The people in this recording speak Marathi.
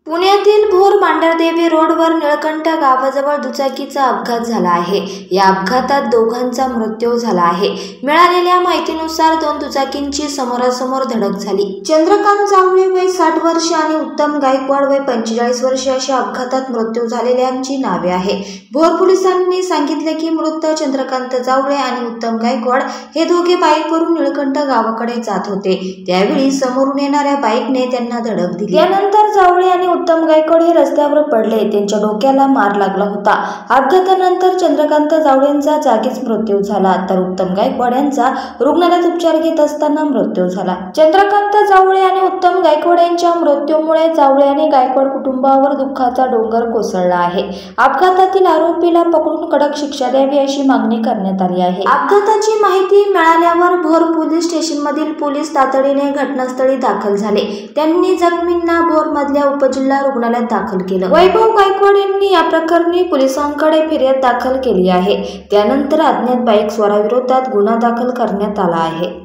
पुण्यातील भोर मांढरदेवी रोडवर निळकंठ गावाजवळ दुचाकीचा अपघात झाला आहे। या अपघातात दोघांचा मृत्यू झाला आहे। मिळालेल्या माहितीनुसार दोन दुचाकींची समोरासमोर धडक झाली। चंद्रकांत जावळे वय 60 वर्ष आणि उत्तम गायकवाड वय 45 वर्ष अशा अपघातात मृत्यू झालेल्यांची नावे आहे। भोर पोलिसांनी सांगितले की मृत चंद्रकांत जावळे आणि उत्तम गायकवाड हे दोघे बाईकवरून निळकंठ गावाकडे जात होते। त्यावेळी समोरून येणाऱ्या बाईकने त्यांना धडक दिली। त्यानंतर जावळे आणि उत्तम गायकवाड हे रस्त्यावर पडले। त्यांच्या डोक्याला मार लागला होता। अपघातानंतर चंद्रकांत जावळेंचा जागीच मृत्यू झाला, तर उत्तम गायकवाड यांचा रुग्णालयात उपचार घेत असताना मृत्यू झाला। चंद्रकांत जावळे आणि उत्तम गायकवाड यांच्या मृत्यूमुळे जावळे आणि गायकवाड कुटुंबावर दुःखाचा डोंगर कोसळला आहे। अपघातातील आरोपीला पकडून कडक शिक्षा द्यावी अशी मागणी करण्यात आली आहे। अपघाताची माहिती मिळाल्यावर भोर पोलीस स्टेशनमधील पोलीस तातडीने घटनास्थळी दाखल झाले। त्यांनी जखमींना भोर मधल्या उपजिल्हा रुग्णालयात दाखल केलं। वैभव गायकवाड यांनी या प्रकरणी पोलिसांकडे फिर्याद दाखल केली आहे। त्यानंतर अज्ञात बाईक स्वाराविरोधात गुन्हा दाखल करण्यात आला आहे।